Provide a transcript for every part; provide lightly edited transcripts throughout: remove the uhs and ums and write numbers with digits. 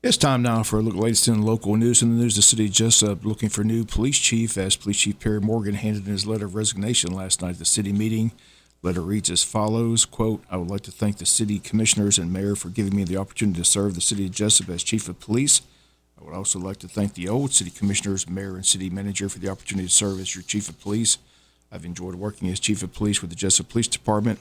It's time now for a look at the latest in local news. In the news, the city of Jesup looking for new police chief as Police Chief Perry Morgan handed in his letter of resignation last night at the city meeting. Letter reads as follows, quote, I would like to thank the city commissioners and mayor for giving me the opportunity to serve the city of Jesup as chief of police. I would also like to thank the old city commissioners, mayor, and city manager for the opportunity to serve as your chief of police. I've enjoyed working as chief of police with the Jesup Police Department.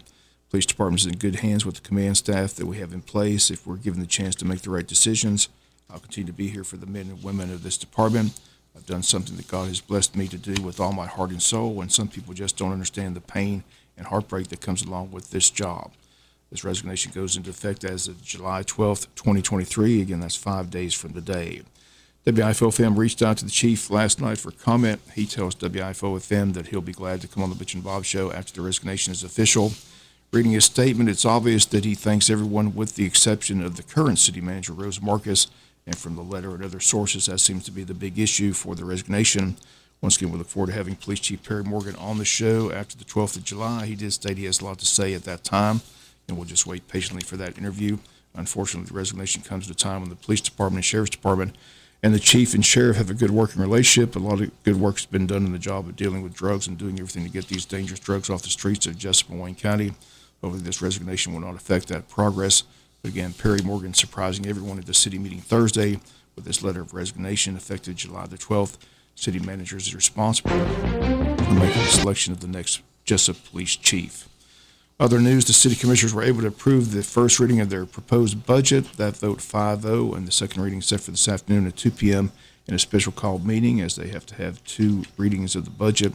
Police Department is in good hands with the command staff that we have in place. If we're given the chance to make the right decisions, I'll continue to be here for the men and women of this department. I've done something that God has blessed me to do with all my heart and soul, and some people just don't understand the pain and heartbreak that comes along with this job. This resignation goes into effect as of July 12th, 2023. Again, that's 5 days from today. WIFO FM reached out to the chief last night for comment. He tells WIFO FM that he'll be glad to come on the Bitch and Bob show after the resignation is official. Reading his statement, it's obvious that he thanks everyone with the exception of the current city manager, Rose Marcus, and from the letter and other sources, that seems to be the big issue for the resignation. Once again, we look forward to having Police Chief Perry Morgan on the show after the 12th of July. He did state he has a lot to say at that time, and we'll just wait patiently for that interview. Unfortunately, the resignation comes at a time when the police department and sheriff's department and the chief and sheriff have a good working relationship. A lot of good work's been done in the job of dealing with drugs and doing everything to get these dangerous drugs off the streets of Jesup and Wayne County. Hopefully this resignation will not affect that progress. But again, Perry Morgan surprising everyone at the city meeting Thursday with this letter of resignation effective July the 12th. City manager is responsible for making the selection of the next Jesup police chief. Other news, the city commissioners were able to approve the first reading of their proposed budget. That vote 5-0, and the second reading set for this afternoon at 2 p.m. in a special called meeting, as they have to have two readings of the budget.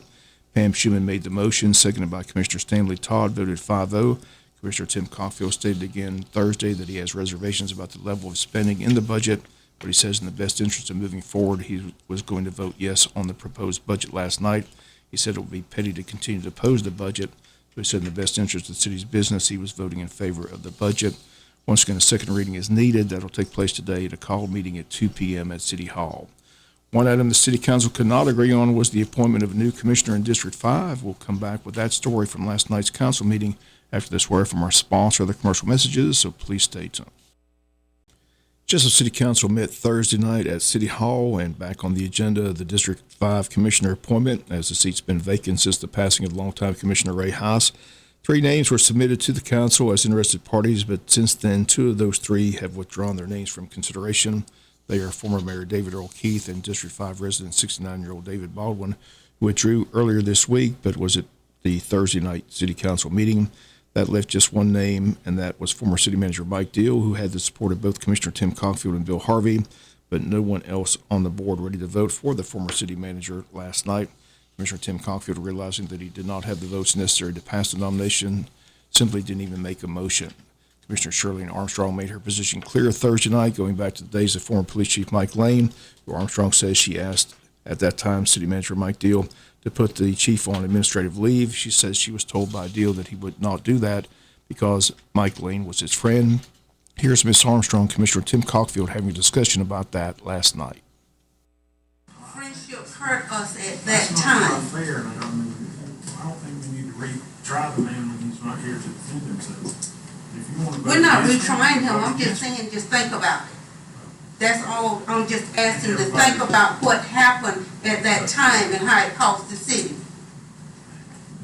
Pam Schuman made the motion, seconded by Commissioner Stanley Todd, voted 5-0. Commissioner Tim Caulfield stated again Thursday that he has reservations about the level of spending in the budget, but he says in the best interest of moving forward, he was going to vote yes on the proposed budget last night. He said it would be petty to continue to oppose the budget, but he said in the best interest of the city's business, he was voting in favor of the budget. Once again, a second reading is needed. That'll take place today at a called meeting at 2 p.m. at City Hall. One item the City Council could not agree on was the appointment of a new commissioner in District 5. We'll come back with that story from last night's council meeting after this word from our sponsor, the commercial messages, so please stay tuned. Jesup City Council met Thursday night at City Hall, and back on the agenda, the District 5 Commissioner appointment, as the seat's been vacant since the passing of longtime Commissioner Ray Haas. 3 names were submitted to the council as interested parties, but since then, 2 of those 3 have withdrawn their names from consideration. They are former Mayor David Earl Keith and District 5 resident 69-year-old David Baldwin, who withdrew earlier this week, but was at the Thursday night City Council meeting. That left just one name, and that was former City Manager Mike Deal, who had the support of both Commissioner Tim Caulfield and Bill Harvey, but no one else on the board ready to vote for the former City Manager last night. Commissioner Tim Caulfield, realizing that he did not have the votes necessary to pass the nomination, simply didn't even make a motion. Commissioner Shirley Armstrong made her position clear Thursday night, going back to the days of former Police Chief Mike Lane, who Armstrong says she asked at that time City Manager Mike Deal to put the chief on administrative leave. She says she was told by Deal that he would not do that because Mike Lane was his friend. Here's Ms. Armstrong, Commissioner Tim Caulfield, having a discussion about that last night. Friendships hurt us at that time. That's not fair. I don't think we need to retry the man when he's not here to defend himself. If you want to We're not retrying him. I'm just saying, just think about it. That's all. I'm just asking to think about what happened at that time and how it cost the city.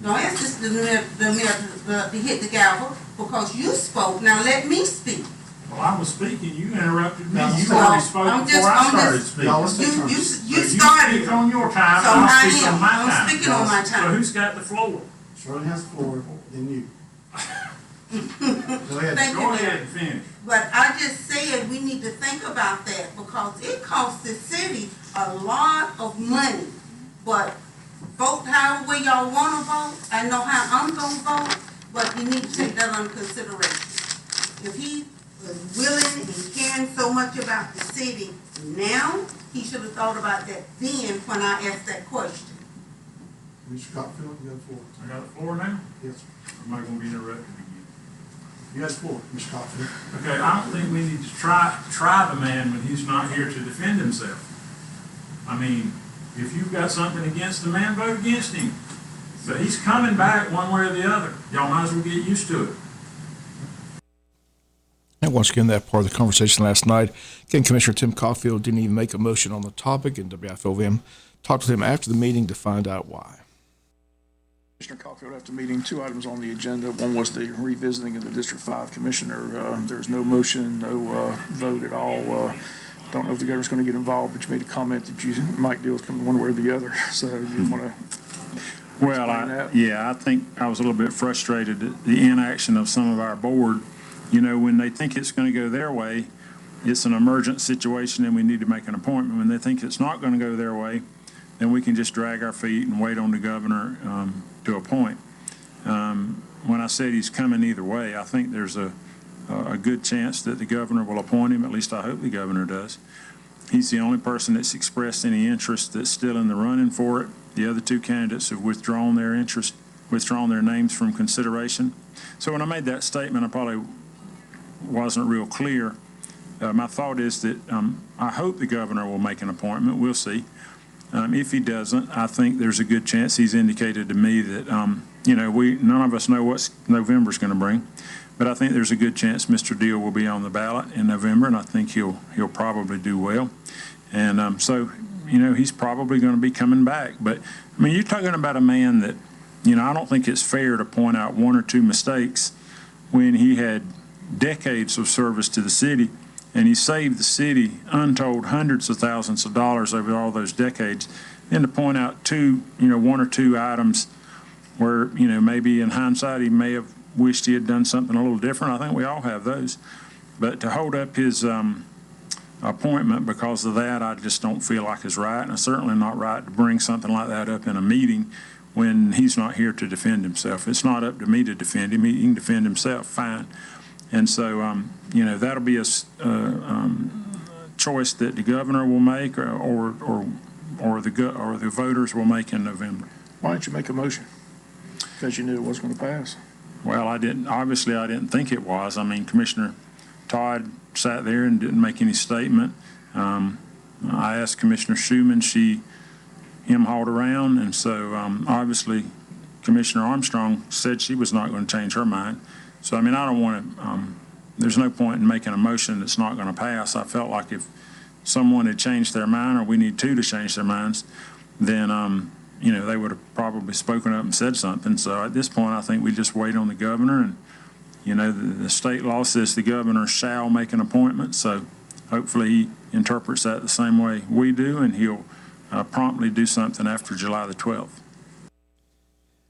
Don't ask this the mayor to hit the gavel because you spoke. Now let me speak. Well, I was speaking. You interrupted me. You So, already spoke before I started speaking. You So started. you speak on your time, So and I'll I speak am. on my I'm time. speaking on my So time. who's got the floor? Shirley has the floor, then you. Go ahead. Thank Go you, ahead Mayor. and finish. But I just said we need to think about that because it costs the city a lot of money. But vote however way y'all want to vote. I know how I'm going to vote, but you need to take that under consideration. If he was willing and caring so much about the city now, he should have thought about that then when I asked that question. Mr. Copfield, you have the floor. I got the floor now? Yes, sir. Or am I going to be interrupted again? You have the floor, Mr. Copfield. Okay, I don't think we need to try the man when he's not here to defend himself. I mean, if you've got something against the man, vote against him. But he's coming back one way or the other. Y'all might as well get used to it. And once again, that part of the conversation last night. Again, Commissioner Tim Caulfield didn't even make a motion on the topic, and WIFOM talked with him after the meeting to find out why. Commissioner Caulfield, after meeting, 2 items on the agenda. One was the revisiting of the District 5 Commissioner. There's no motion, no vote at all. Don't know if the governor's going to get involved, but you made a comment that you might deal with one way or the other. So you want to Well, I think I was a little bit frustrated at the inaction of some of our board. You know, when they think it's going to go their way, it's an emergent situation and we need to make an appointment. When they think it's not going to go their way, then we can just drag our feet and wait on the governor to appoint. When I said he's coming either way, I think there's a good chance that the governor will appoint him. At least I hope the governor does. He's the only person that's expressed any interest that's still in the running for it. The other 2 candidates have withdrawn their names from consideration. So when I made that statement, I probably wasn't real clear. My thought is that I hope the governor will make an appointment. We'll see. If he doesn't, I think there's a good chance. He's indicated to me that, none of us know what November's going to bring, but I think there's a good chance Mr. Deal will be on the ballot in November, and I think he'll probably do well. And so, he's probably going to be coming back. But, I mean, you're talking about a man that, I don't think it's fair to point out 1 or 2 mistakes when he had decades of service to the city, and he saved the city untold hundreds of thousands of dollars over all those decades. Then to point out 1 or 2 items where, maybe in hindsight he may have wished he had done something a little different. I think we all have those. But to hold up his appointment because of that, I just don't feel like is right. And it's certainly not right to bring something like that up in a meeting when he's not here to defend himself. It's not up to me to defend him. He can defend himself fine. And so, that'll be a choice that the governor will make or the voters will make in November. Why don't you make a motion? Because you knew it wasn't going to pass. Well, I didn't think it was. I mean, Commissioner Todd sat there and didn't make any statement. I asked Commissioner Schumann, she hauled around, and so obviously Commissioner Armstrong said she was not going to change her mind. So, I mean, I don't want to, there's no point in making a motion that's not going to pass. I felt like if someone had changed their mind, or we need 2 to change their minds, then, they would have probably spoken up and said something. So at this point, I think we just wait on the governor, and, the state law says the governor shall make an appointment. So hopefully he interprets that the same way we do, and he'll promptly do something after July the 12th.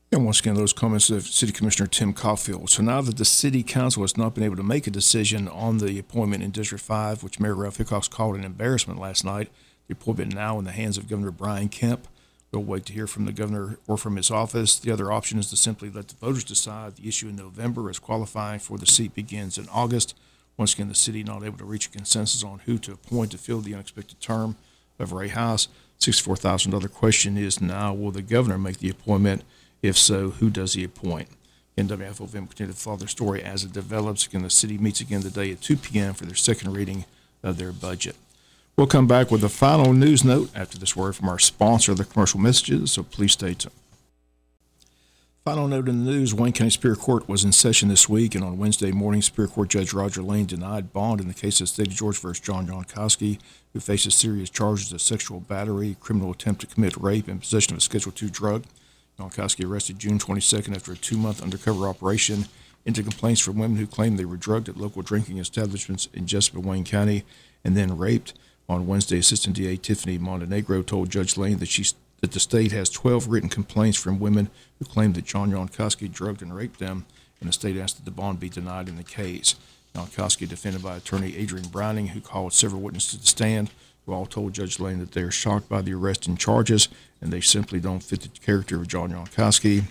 And once again, those comments of City Commissioner Tim Caulfield. So now that the City Council has not been able to make a decision on the appointment in District 5, which Mayor Ralph Hickox called an embarrassment last night, the appointment now in the hands of Governor Brian Kemp. We'll wait to hear from the governor or from his office. The other option is to simply let the voters decide. The issue in November as qualifying for the seat begins in August. Once again, the city not able to reach a consensus on who to appoint to fill the unexpected term of Ray House. $64,000 question is now, will the governor make the appointment? If so, who does he appoint? WIFO will continue to follow their story as it develops. Again, the city meets again today at 2 p.m. for their second reading of their budget. We'll come back with a final news note after this word from our sponsor of the commercial messages, so please stay tuned. Final note in the news, Wayne County Superior Court was in session this week, and on Wednesday morning, Superior Court Judge Roger Lane denied bond in the case of State of Georgia versus John Jankowski, who faces serious charges of sexual battery, criminal attempt to commit rape, and possession of a Schedule II drug. Jankowski arrested June 22nd after a 2-month undercover operation into complaints from women who claimed they were drugged at local drinking establishments in Jesup and Wayne County and then raped. On Wednesday, Assistant DA Tiffany Montenegro told Judge Lane that the state has 12 written complaints from women who claimed that John Jankowski drugged and raped them, and the state asked that the bond be denied in the case. Jankowski, defended by attorney Adrian Browning, who called several witnesses to the stand, who all told Judge Lane that they are shocked by the arrest and charges, and they simply don't fit the character of John Jankowski.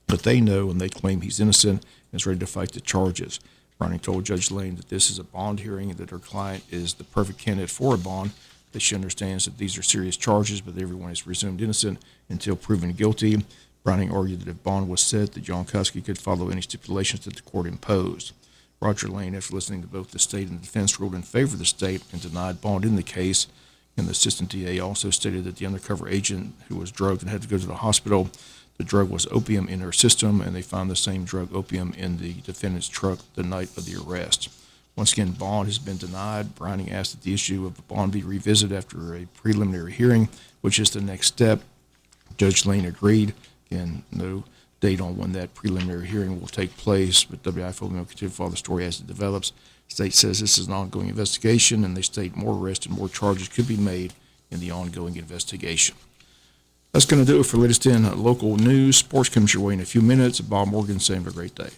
But they know, and they claim he's innocent and is ready to fight the charges. Browning told Judge Lane that this is a bond hearing and that her client is the perfect candidate for a bond, that she understands that these are serious charges, but everyone is presumed innocent until proven guilty. Browning argued that if bond was set, that Jankowski could follow any stipulations that the court imposed. Roger Lane, after listening to both the state and the defense, ruled in favor of the state and denied bond in the case. And the assistant DA also stated that the undercover agent who was drugged and had to go to the hospital, the drug was opium in her system, and they found the same drug, opium, in the defendant's truck the night of the arrest. Once again, bond has been denied. Browning asked that the issue of the bond be revisited after a preliminary hearing, which is the next step. Judge Lane agreed. Again, no date on when that preliminary hearing will take place, but WIFO will continue to follow the story as it develops. State says this is an ongoing investigation, and they state more arrests and more charges could be made in the ongoing investigation. That's going to do it for latest in local news. Sports comes your way in a few minutes. Bob Morgan saying have a great day.